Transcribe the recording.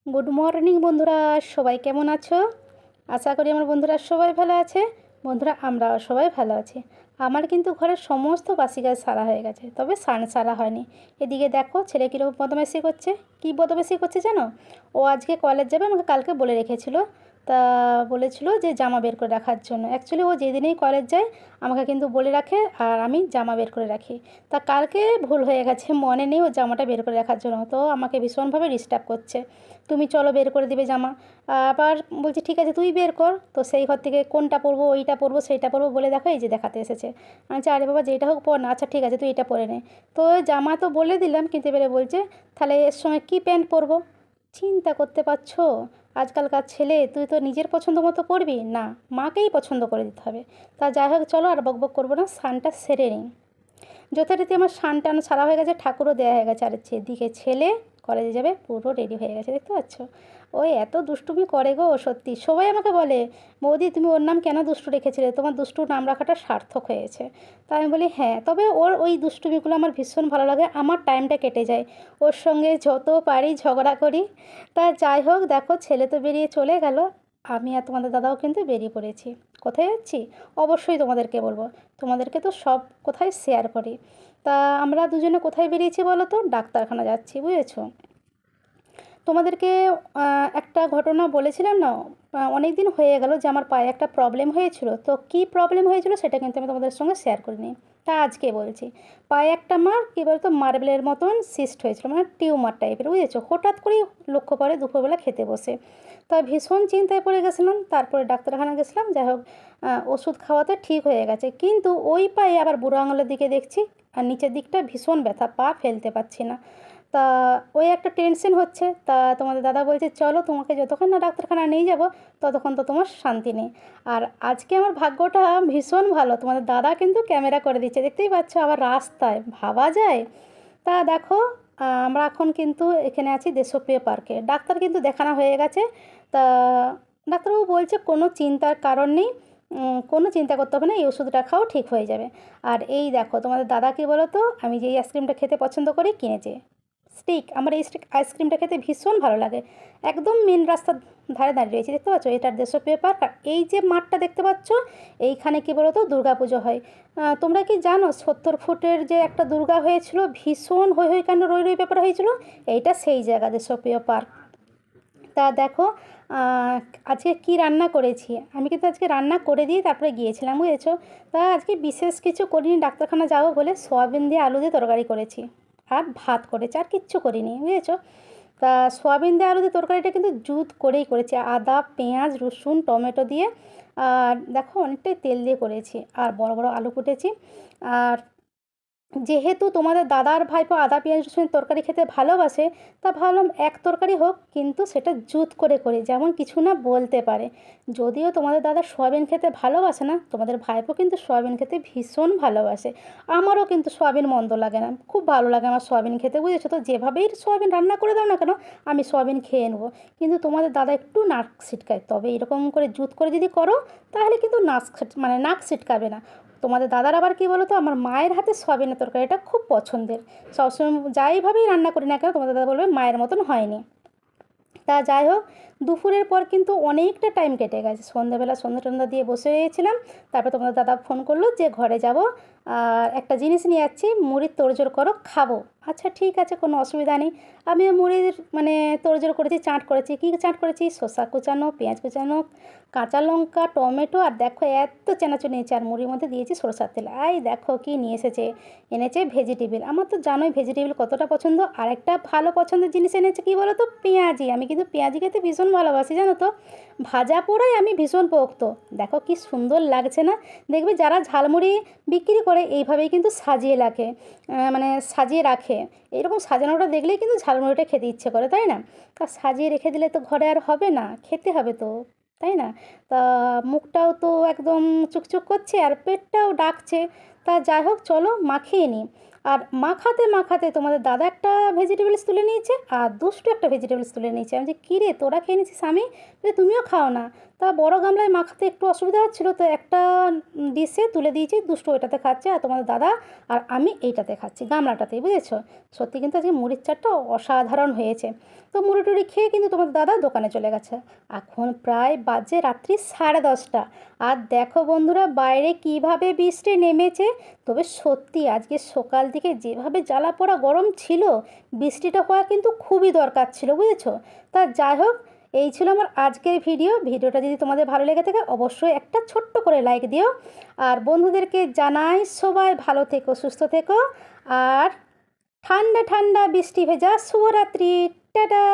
Good morning বন্ধুরা, সবাই কেমন আছো? আশা করি আমার বন্ধুরা সবাই ভালো আছে। বন্ধুরা, আমরাও সবাই ভালো আছি। আমার কিন্তু ঘরের সমস্ত বাসি কাজ সারা হয়ে গেছে, তবে স্নান সারা হয়নি। এদিকে দেখো ছেলে কীরকম বদমাইশি করছে। কী বদমাইশি করছে জানো? ও আজকে কলেজ যাবে, আমাকে কালকে বলে রেখেছিল। তা বলেছিল যে জামা বের করে রাখার জন্য। অ্যাকচুয়ালি ও যেদিনেই কলেজ যায় আমাকে কিন্তু বলে রাখে, আর আমি জামা বের করে রাখি। তা কালকে ভুল হয়ে গেছে, মনে নেই ও জামাটা বের করে রাখার জন্য। তো আমাকে ভীষণভাবে ডিস্টার্ব করছে, তুমি চলো বের করে দিবে জামা। আবার বলছি ঠিক আছে তুই বের কর। তো সেই ঘর থেকে কোনটা পরবো, ওইটা পরবো, সেইটা পরবো বলে দেখো এই যে দেখাতে এসেছে। আচ্ছা আরে বাবা, যেটা হোক পর না। আচ্ছা ঠিক আছে তুই এটা পরে নে। তো জামা তো বলে দিলাম, কিন্তু এবারে বলছে তাহলে এর সঙ্গে কী প্যান্ট পরবো। চিন্তা করতে পারছো? আজকালকার ছেলে, তুই তো নিজের পছন্দ মতো পরবি না, মাকেই পছন্দ করে দিতে হবে। তা যাই হোক, চলো আর বকবক করবো না, স্নানটা সেরে নিই। যথারীতি আমার স্নান টান সারা হয়ে গেছে, ঠাকুরও দেওয়া হয়ে গেছে। আর এদিকে ছেলে কলেজে যাবে, পুরো রেডি হয়ে গেছে, দেখতে পাচ্ছ? ওই এত দুষ্টুমি করে গো, সত্যি সবাই আমাকে বলে বৌদি তুমি ওর নাম কেন দুষ্টু রেখেছিলে, তোমার দুষ্টু নাম রাখাটা সার্থক হয়েছে। তাই আমি বলি হ্যাঁ, তবে ওর ওই দুষ্টুমিগুলো আমার ভীষণ ভালো লাগে, আমার টাইমটা কেটে যায় ওর সঙ্গে, যত পারি ঝগড়া করি। তা যাই হোক, দেখো ছেলে তো বেরিয়ে চলে গেল, আমি আর তোমাদের দাদাও কিন্তু বেরিয়ে পড়েছি। কোথায় যাচ্ছি অবশ্যই তোমাদেরকে বলবো, তোমাদেরকে তো সব কোথায় শেয়ার করি। তা আমরা দুজনে কোথায় বেরিয়েছি বলো তো? ডাক্তারখানা যাচ্ছি, বুঝেছো? তোমাদেরকে একটা ঘটনা বলেছিলাম না, অনেক দিন হয়ে গেল যে আমার পায়ে একটা প্রবলেম হয়েছিল। তো কী প্রবলেম হয়েছিল সেটা কিন্তু আমি তোমাদের সঙ্গে শেয়ার করিনি, তা আজকে বলছি। পায়ে একটা আমার কী বলতো মার্বেলের মতন সিস্ট হয়েছিল, মানে টিউমার টাইপের, বুঝেছো? হঠাৎ করেই লক্ষ্য পড়ে দুপুরবেলা খেতে বসে। তা ভীষণ চিন্তায় পড়ে গেছিলাম, তারপরে ডাক্তারখানা গেছিলাম। যাই হোক, ওষুধ খাওয়াতে ঠিক হয়ে গেছে, কিন্তু ওই পায়ে আবার বুড়ো আঙুলের দিকে দেখছি আর নিচের দিকটা ভীষণ ব্যথা, পা ফেলতে পারছি না। তা ওই একটা টেনশন হচ্ছে। তা তোমাদের দাদা বলছে চলো তোমাকে যতক্ষণ না ডাক্তারখানা নিয়ে যাব ততক্ষণ তো তোমার শান্তি নেই। আর আজকে আমার ভাগ্যটা ভীষণ ভালো, তোমাদের দাদা কিন্তু ক্যামেরা করে দিচ্ছে, দেখতেই পাচ্ছ, আবার রাস্তায়, ভাবা যায়? তা দেখো, আমরা এখন কিন্তু এখানে আছি দেশপ্রিয় পার্কে, ডাক্তার কিন্তু দেখানো হয়ে গেছে। তা ডাক্তারবাবু বলছে কোনো চিন্তার কারণ নেই, কোনো চিন্তা করতে হবে না, এই ওষুধটা খাও ঠিক হয়ে যাবে। আর এই দেখো তোমাদের দাদা কী বলো তো, আমি যেই আইসক্রিমটা খেতে পছন্দ করি কিনেছে স্টিক। আমার এই স্টিক আইসক্রিমটা খেতে ভীষণ ভালো লাগে। একদম মেন রাস্তার ধারে দাঁড়িয়ে রয়েছে, দেখতে পাচ্ছ? এটার দেশপ্রিয় পার্ক। আর এই যে মাঠটা দেখতে পাচ্ছ, এইখানে কী বলো তো দুর্গাপুজো হয়। তোমরা কি জানো 70 ফুটের যে একটা দুর্গা হয়েছিল, ভীষণ হৈ হৈ কাণ্ড রই রই ব্যাপার হয়েছিল, এইটা সেই জায়গা দেশপ্রিয় পার্ক। তা দেখো, আজকে কি রান্না করেছি, আমি কিন্তু আজকে রান্না করে দিয়ে তারপরে গিয়েছিলাম, বুঝেছো? তা আজকে বিশেষ কিছু করিনি, ডাক্তারখানা যাবো বলে সোয়াবিন দিয়ে আলু দিয়ে তরকারি করেছি আর ভাত করেছি, আর কিচ্ছু করিনি, বুঝেছো? তা সোয়াবিন দিয়ে আলু দিয়ে তরকারিটা কিন্তু জুত করেই করেছি, আদা পেঁয়াজ রসুন টমেটো দিয়ে। আর দেখো অনেকটাই তেল দিয়ে করেছি, আর বড় বড় আলু কুটেছি। আর যেহেতু তোমাদের দাদার ভাইপো আদা পেঁয়াজ রসুনের তরকারি খেতে ভালোবাসে, তা ভাবলাম এক তরকারি হোক, কিন্তু সেটা জুত করে করি, যেমন কিছু না বলতে পারে। যদিও তোমাদের দাদা সোয়াবিন খেতে ভালোবাসে না, তোমাদের ভাইপো কিন্তু সোয়াবিন খেতে ভীষণ ভালোবাসে। আমারও কিন্তু সোয়াবিন মন্দ লাগে না, খুব ভালো লাগে আমার সোয়াবিন খেতে, বুঝেছো? তো যেভাবেই সোয়াবিন রান্না করে দাও না কেন, আমি সোয়াবিন খেয়ে নেবো। কিন্তু তোমাদের দাদা একটু নাক ছিটকায়, তবে এরকম করে জুত করে যদি করো তাহলে কিন্তু নাক ছিটকাবে না। তোমাদের দাদার আবার কী বলো তো, আমার মায়ের হাতে সয়াবিনের তরকারিটা খুব পছন্দের। সবসময় যাইভাবেই রান্না করি না কেন, তোমাদের দাদা বলবে মায়ের মতন হয়নি। তা যাই হোক, দুপুরের পর কিন্তু অনেকটা টাইম কেটে গেছে, সন্ধ্যাবেলা সন্ধ্যা টন্ধা দিয়ে বসে রয়েছিলাম। তারপর তোমাদের দাদা ফোন করলো যে ঘরে যাব, আর একটা জিনিস নিয়ে যাচ্ছি, মুড়ির তোড়জোড় করো খাবো। আচ্ছা ঠিক আছে, কোনো অসুবিধা নেই। আমিও মুড়ির মানে তোড়জোড় করেছি, চাট করেছি। কী চাট করেছি? শসা কুচানো, পেঁয়াজ কুচানো, কাঁচা লঙ্কা, টমেটো, আর দেখো এত চেনাচুর নিয়েছে, আর মুড়ির মধ্যে দিয়েছি সরষার তেল। এই দেখো কী নিয়ে এনেছে ভেজিটেবিল। আমার তো জানোই ভেজিটেবিল কতটা পছন্দ। আর একটা ভালো পছন্দের জিনিস এনেছে, কী বলো তো, পেঁয়াজি। আমি কিন্তু পেঁয়াজি খেতে ভীষণ ভালোবাসি, জানো তো? ভাজা পোড়াই আমি ভীষণ পোক্ত। দেখো কি সুন্দর লাগছে না? দেখবে যারা ঝালমুড়ি বিক্রি করে এইভাবেই কিন্তু সাজিয়ে রাখে, মানে সাজিয়ে রাখে। এরকম সাজানোটা দেখলেই কিন্তু ঝালমুড়িটা খেতে ইচ্ছে করে, তাই না? তা সাজিয়ে রেখে দিলে তো ঘরে আর হবে না, খেতে হবে তো, তাই না? তা মুখটাও তো একদম চুকচুক করছে আর পেটটাও ডাকছে। তা যাই হোক চলো মাখিয়ে নিই। আর মাখাতে মাখাতে তোমাদের দাদা একটা ভেজিটেবলস তুলে নিয়েছে আর দুষ্টু একটা ভেজিটেবলস তুলে নিয়েছে। আমি যে কী রে তোরা খেয়ে নিয়েছিস, আমি যে তুমিও খাও না। তা বড় গামলায় মাখাতে একটু অসুবিধা হচ্ছিলো, তো একটা ডিশে তুলে দিয়েছি, দুষ্টু ওইটাতে খাচ্ছে আর তোমাদের দাদা আর আমি এইটাতে খাচ্ছি, গামলাটাতেই, বুঝেছো। সত্যি কিন্তু আজকে মুড়ির চাটটা অসাধারণ হয়েছে। তো মুড়ি টুড়ি খেয়ে কিন্তু তোমাদের দাদা দোকানে চলে গেছে। এখন প্রায় বাজে রাত্রি 10:30। আর দেখো বন্ধুরা বাইরে কিভাবে বৃষ্টি নেমেছে। তবে সত্যি আজকে সকাল থেকে যেভাবে জ্বালা পোড়া গরম ছিল, বৃষ্টিটা হওয়া কিন্তু খুবই দরকার ছিল, বুঝেছো। তা যাই হোক, এই ছিল আমার আজকের ভিডিওটা যদি তোমাদের ভালো লেগে থাকে অবশ্যই একটা ছোট্ট করে লাইক দিও। আর বন্ধুদেরকে জানাই সবাই ভালো থেকো, সুস্থ থেকো। আর ঠান্ডা ঠান্ডা বৃষ্টি ভেজা শুভরাত্রি। টাটা।